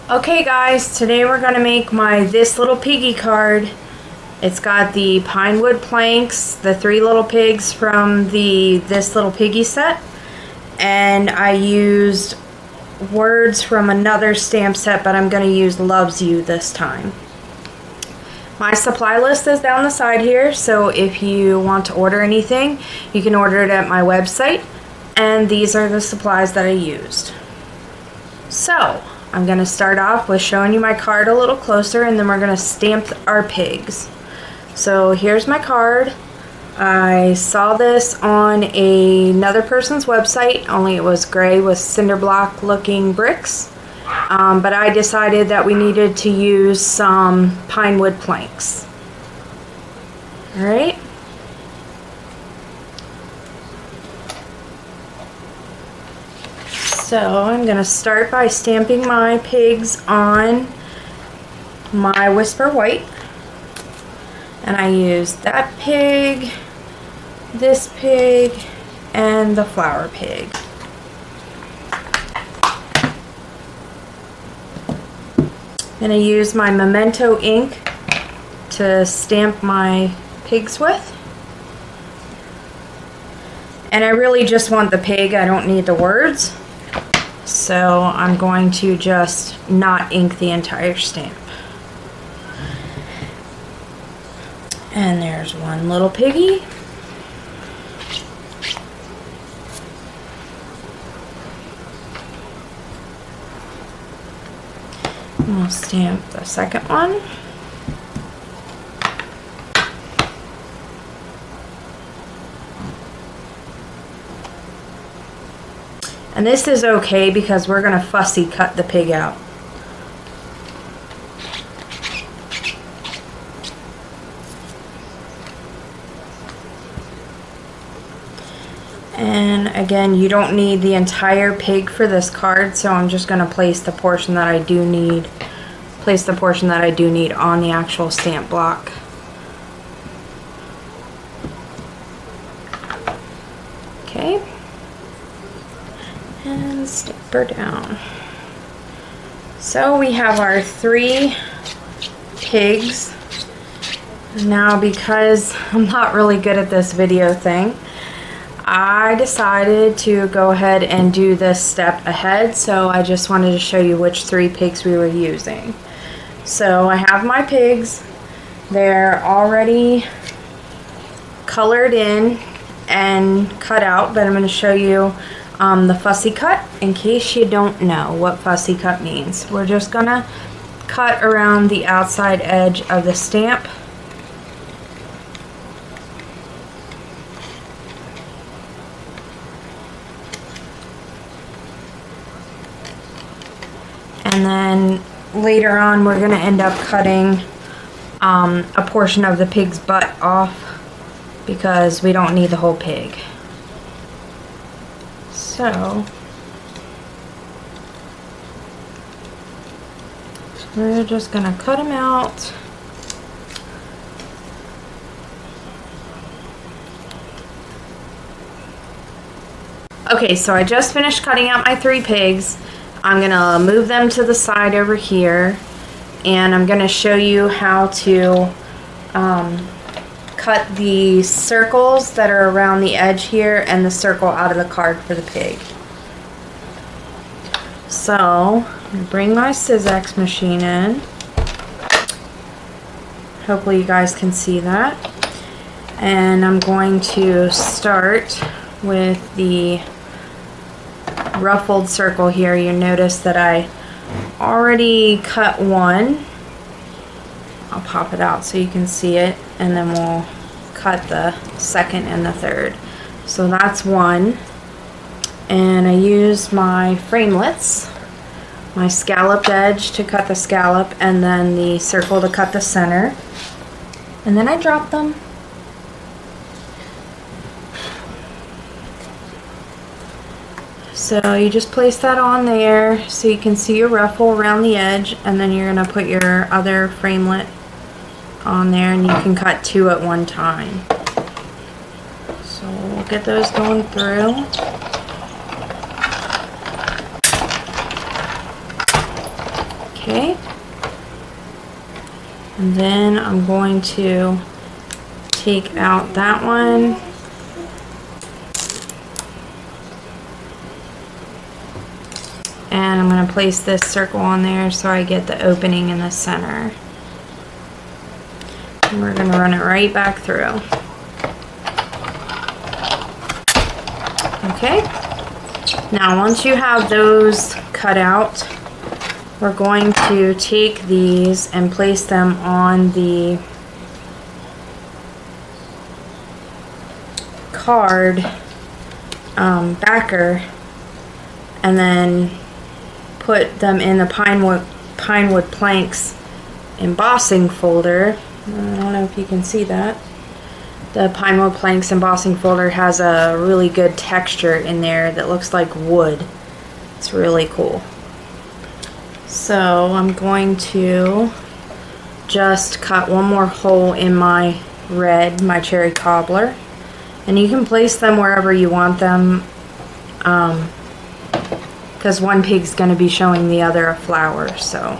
Okay guys, today we're going to make my This Little Piggy card. It's got the pine wood planks, the 3 little pigs from the This Little Piggy set, and I used words from another stamp set, but I'm going to use Loves You this time. My supply list is down the side here, so if you want to order anything, you can order it at my website, and these are the supplies that I used. So, I'm going to start off with showing you my card a little closer, and then we're going to stamp our pigs. So here's my card. I saw this on another person's website, only it was gray with cinder block looking bricks. But I decided that we needed to use some pine wood planks. Alright. So I'm going to start by stamping my pigs on my Whisper White. And I used that pig, this pig, and the flower pig. I'm going to use my Memento ink to stamp my pigs with. And I really just want the pig, I don't need the words. So I'm going to just not ink the entire stamp. And there's one little piggy. And we'll stamp the second one. And this is okay because we're going to fussy cut the pig out. And again, you don't need the entire pig for this card, so I'm just going to place the portion that I do need on the actual stamp block. Okay. And stamp her down. So we have our 3 pigs. Now, because I'm not really good at this video thing, I decided to go ahead and do this step ahead, so I just wanted to show you which 3 pigs we were using. So I have my pigs. They're already colored in and cut out, but I'm going to show you the fussy cut in case you don't know what fussy cut means. We're just going to cut around the outside edge of the stamp. And then later on we're going to end up cutting a portion of the pig's butt off because we don't need the whole pig. So we're just going to cut them out. Okay, so I just finished cutting out my 3 pigs. I'm going to move them to the side over here, and I'm going to show you how to cut the circles that are around the edge here and the circle out of the card for the pig. So, I'm going to bring my Sizzix machine in. Hopefully you guys can see that. And I'm going to start with the ruffled circle here. You notice that I already cut one. I'll pop it out so you can see it, and then we'll cut the second and the third. So that's one, and I used my framelits, my scalloped edge to cut the scallop, and then the circle to cut the center, and then I dropped them. So you just place that on there so you can see your ruffle around the edge, and then you're going to put your other framelit on there, and you can cut 2 at one time. So we'll get those going through. Okay. And then I'm going to take out that one. And I'm going to place this circle on there so I get the opening in the center. And we're going to run it right back through. Okay. Now once you have those cut out, we're going to take these and place them on the card backer, and then put them in the pine wood planks embossing folder. I don't know if you can see that. The pine wood planks embossing folder has a really good texture in there that looks like wood. It's really cool. So I'm going to just cut one more hole in my red, my cherry cobbler. And you can place them wherever you want them, because one pig's going to be showing the other a flower. So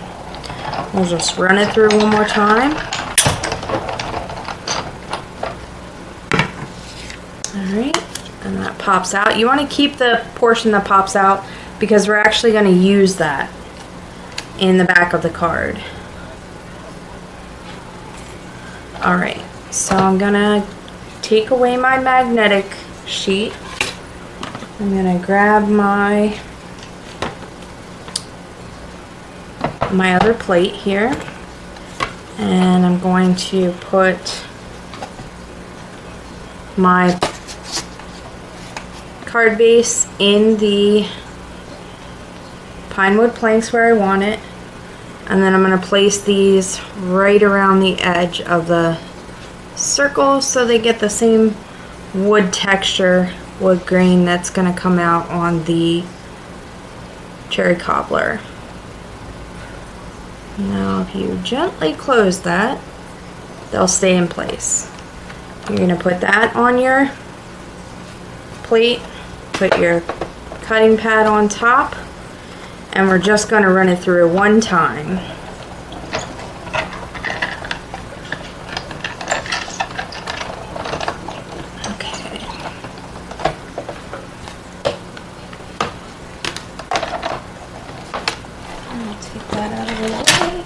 we'll just run it through one more time. Alright, and that pops out. You want to keep the portion that pops out because we're actually going to use that in the back of the card. Alright, so I'm going to take away my magnetic sheet. I'm going to grab my other plate here, and I'm going to put my card base in the pine wood planks where I want it, and then I'm going to place these right around the edge of the circle so they get the same wood texture, wood grain that's going to come out on the cherry cobbler. Now if you gently close that, they'll stay in place. You're going to put that on your plate, put your cutting pad on top, and we're just going to run it through one time. Okay. I'll take that out of the way.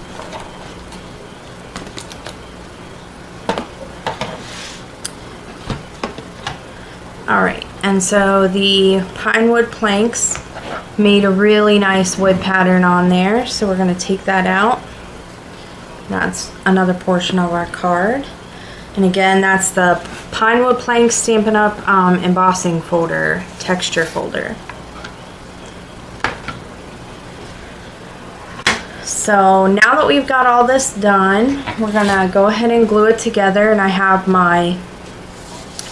Alright, and so the pine wood planks made a really nice wood pattern on there, so we're going to take that out. That's another portion of our card. And again, that's the pine wood planks Stampin' Up! Embossing folder, texture folder. So now that we've got all this done, we're going to go ahead and glue it together, and I have my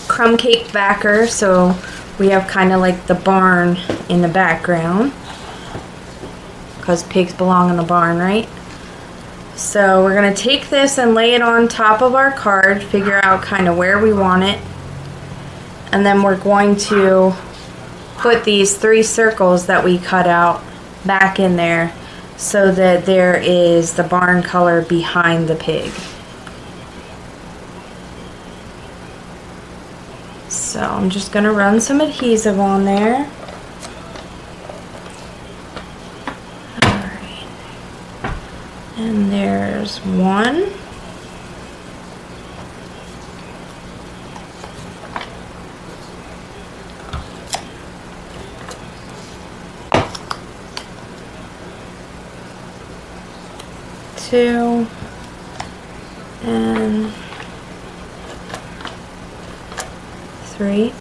crumb cake backer, so we have kind of like the barn in the background, because pigs belong in the barn, right? So we're going to take this and lay it on top of our card, figure out kind of where we want it, and then we're going to put these 3 circles that we cut out back in there so that there is the barn color behind the pig. So I'm just going to run some adhesive on there. Alright. And there's 1. Two. And 3.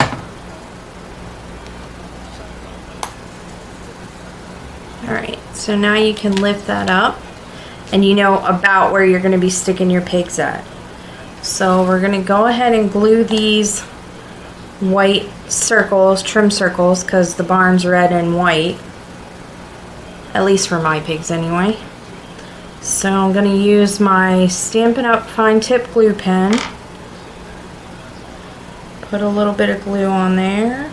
Alright, so now you can lift that up and you know about where you're going to be sticking your pigs at. So we're going to go ahead and glue these white circles, trim circles, because the barn's red and white. At least for my pigs anyway. So I'm going to use my Stampin' Up! Fine Tip glue pen. Put a little bit of glue on there.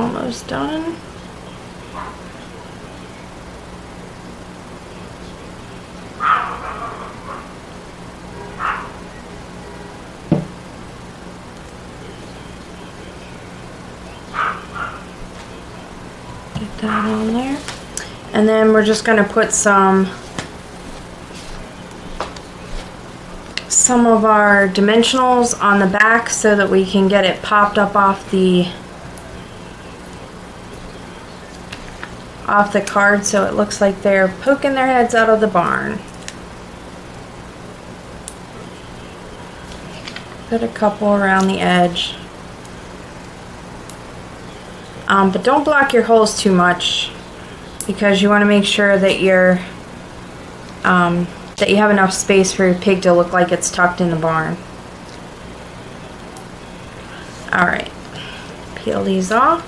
almost done. Get that on there. And then we're just going to put some of our dimensionals on the back so that we can get it popped up off the card so it looks like they're poking their heads out of the barn. Put a couple around the edge. But don't block your holes too much because you want to make sure that you're that you have enough space for your pig to look like it's tucked in the barn. Alright, peel these off.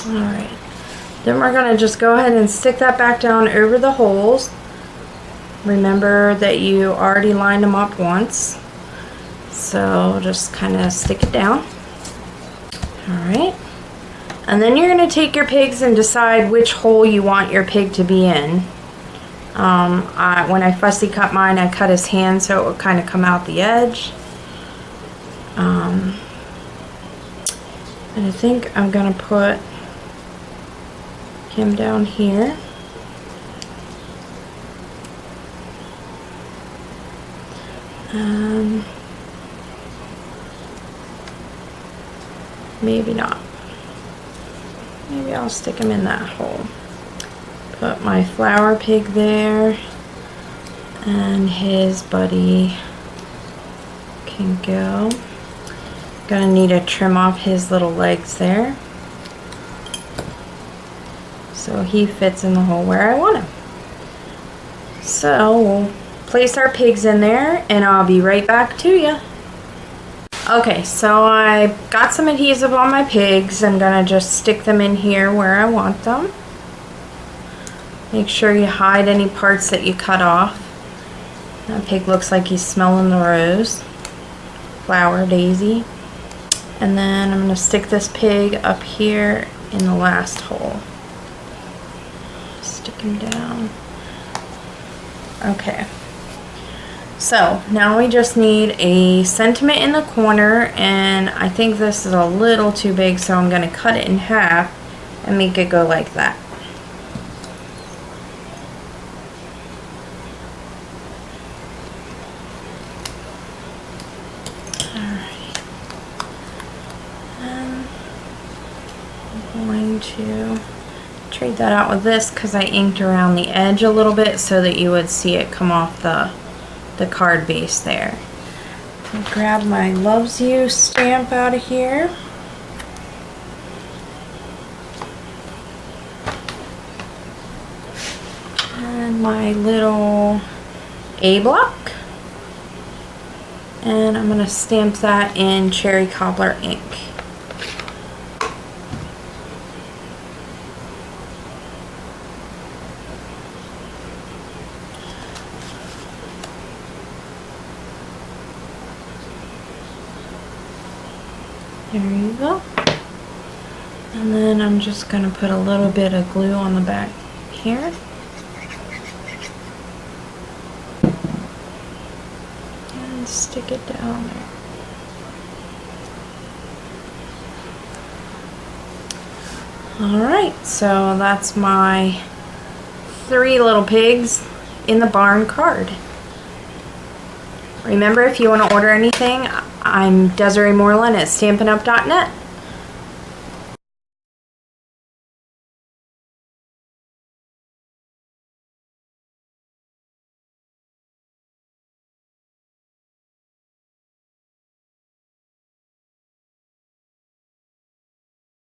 Alright, then we're going to just go ahead and stick that back down over the holes. Remember that you already lined them up once, so just kind of stick it down. Alright, and then you're going to take your pigs and decide which hole you want your pig to be in. When I fussy cut mine, I cut his hand so it would kind of come out the edge. And I think I'm going to put him down here. Maybe not. Maybe I'll stick him in that hole. Put my flower pig there, and his buddy can go. Gonna need to trim off his little legs there so he fits in the hole where I want him. So we'll place our pigs in there and I'll be right back to you. Okay, so I got some adhesive on my pigs. I'm gonna just stick them in here where I want them. Make sure you hide any parts that you cut off. That pig looks like he's smelling the rose. Flower daisy. And then I'm going to stick this pig up here in the last hole. Stick him down. Okay. So now we just need a sentiment in the corner, and I think this is a little too big, so I'm going to cut it in half and make it go like that. To trade that out with this because I inked around the edge a little bit so that you would see it come off the card base there. I'll grab my loves you stamp out of here. And my little A block. And I'm going to stamp that in cherry cobbler ink. There you go. And then I'm just going to put a little bit of glue on the back here. And stick it down there. Alright, so that's my 3 little pigs in the barn card. Remember, if you want to order anything, I'm DesireeMoreland at Stampinup.net.